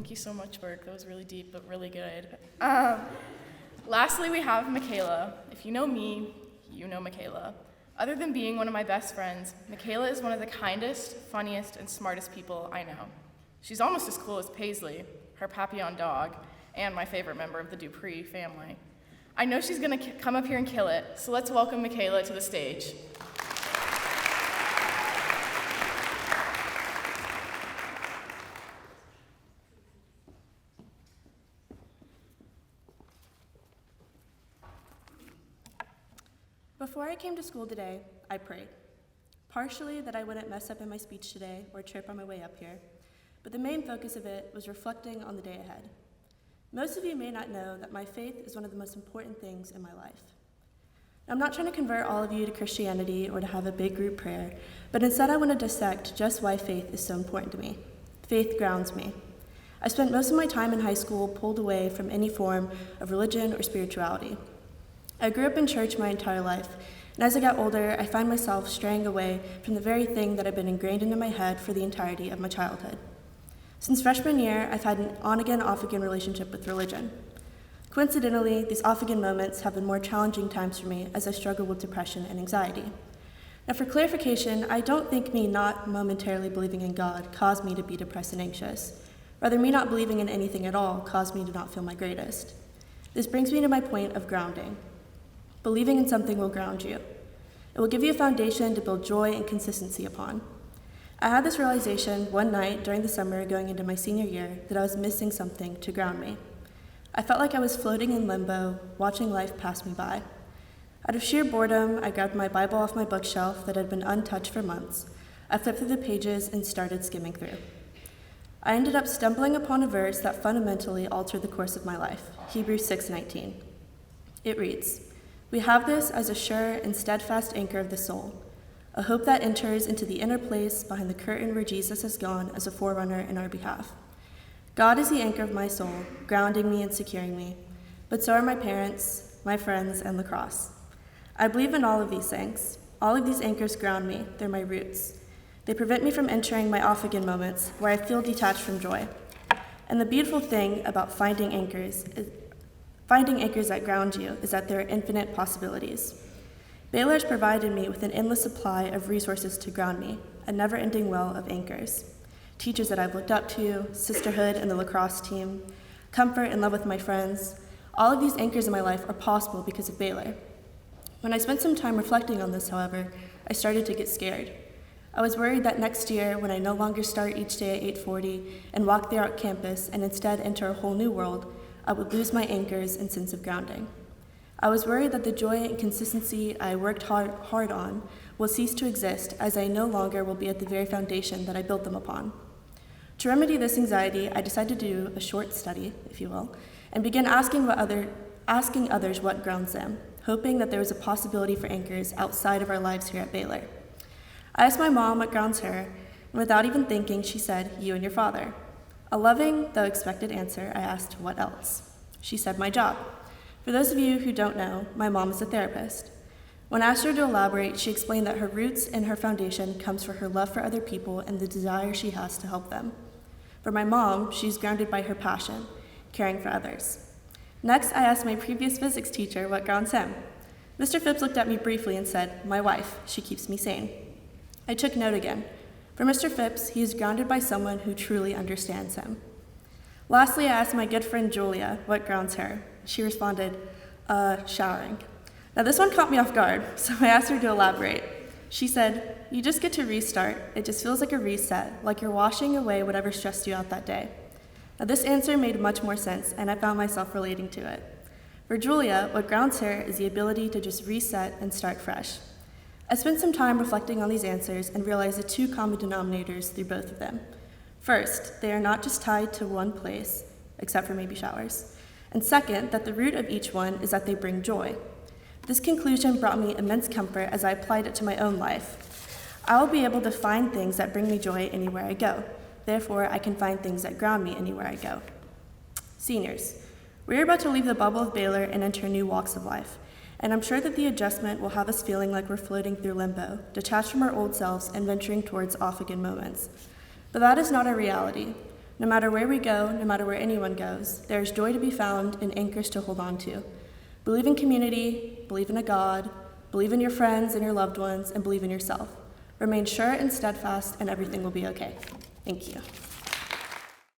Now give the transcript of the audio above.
Thank you so much, Burke. That was really deep, but really good. Lastly, we have Mikala. If you know me, you know Mikala. Other than being one of my best friends, Mikala is one of the kindest, funniest, and smartest people I know. She's almost as cool as Paisley, her Papillon dog, and my favorite member of the Dupre family. I know she's gonna come up here and kill it, so let's welcome Mikala to the stage. Before I came to school today, I prayed. Partially that I wouldn't mess up in my speech today or trip on my way up here, but the main focus of it was reflecting on the day ahead. Most of you may not know that my faith is one of the most important things in my life. I'm not trying to convert all of you to Christianity or to have a big group prayer, but instead I want to dissect just why faith is so important to me. Faith grounds me. I spent most of my time in high school pulled away from any form of religion or spirituality. I grew up in church my entire life, and as I got older, I find myself straying away from the very thing that had been ingrained into my head for the entirety of my childhood. Since freshman year, I've had an on-again, off-again relationship with religion. Coincidentally, these off-again moments have been more challenging times for me as I struggle with depression and anxiety. Now, for clarification, I don't think me not momentarily believing in God caused me to be depressed and anxious. Rather, me not believing in anything at all caused me to not feel my greatest. This brings me to my point of grounding. Believing in something will ground you. It will give you a foundation to build joy and consistency upon. I had this realization one night during the summer going into my senior year that I was missing something to ground me. I felt like I was floating in limbo, watching life pass me by. Out of sheer boredom, I grabbed my Bible off my bookshelf that had been untouched for months. I flipped through the pages and started skimming through. I ended up stumbling upon a verse that fundamentally altered the course of my life, Hebrews 6:19. It reads, "We have this as a sure and steadfast anchor of the soul, a hope that enters into the inner place behind the curtain where Jesus has gone as a forerunner in our behalf. God is the anchor of my soul, grounding me and securing me, but so are my parents, my friends, and lacrosse. I believe in all of these things. All of these anchors ground me. They're my roots. They prevent me from entering my off-again moments where I feel detached from joy. And the beautiful thing about finding anchors that ground you is that there are infinite possibilities. Baylor has provided me with an endless supply of resources to ground me, a never-ending well of anchors. Teachers that I've looked up to, sisterhood and the lacrosse team, comfort and love with my friends. All of these anchors in my life are possible because of Baylor. When I spent some time reflecting on this, however, I started to get scared. I was worried that next year, when I no longer start each day at 8:40 and walk throughout campus and instead enter a whole new world, I would lose my anchors and sense of grounding. I was worried that the joy and consistency I worked hard on will cease to exist as I no longer will be at the very foundation that I built them upon. To remedy this anxiety, I decided to do a short study, if you will, and begin asking others what grounds them, hoping that there was a possibility for anchors outside of our lives here at Baylor. I asked my mom what grounds her, and without even thinking, she said, "You and your father." A loving, though expected answer, I asked, "What else?" She said, "My job." For those of you who don't know, my mom is a therapist. When I asked her to elaborate, she explained that her roots and her foundation comes from her love for other people and the desire she has to help them. For my mom, she's grounded by her passion, caring for others. Next, I asked my previous physics teacher what grounds him. Mr. Phipps looked at me briefly and said, "My wife, she keeps me sane." I took note again. For Mr. Phipps, he is grounded by someone who truly understands him. Lastly, I asked my good friend Julia what grounds her. She responded, showering. Now this one caught me off guard, so I asked her to elaborate. She said, "You just get to restart. It just feels like a reset, like you're washing away whatever stressed you out that day." Now this answer made much more sense, and I found myself relating to it. For Julia, what grounds her is the ability to just reset and start fresh. I spent some time reflecting on these answers and realized the two common denominators through both of them. First, they are not just tied to one place, except for maybe showers. And second, that the root of each one is that they bring joy. This conclusion brought me immense comfort as I applied it to my own life. I will be able to find things that bring me joy anywhere I go. Therefore, I can find things that ground me anywhere I go. Seniors, we are about to leave the bubble of Baylor and enter new walks of life. And I'm sure that the adjustment will have us feeling like we're floating through limbo, detached from our old selves and venturing towards off-again moments. But that is not our reality. No matter where we go, no matter where anyone goes, there is joy to be found and anchors to hold on to. Believe in community, believe in a God, believe in your friends and your loved ones, and believe in yourself. Remain sure and steadfast, and everything will be okay. Thank you.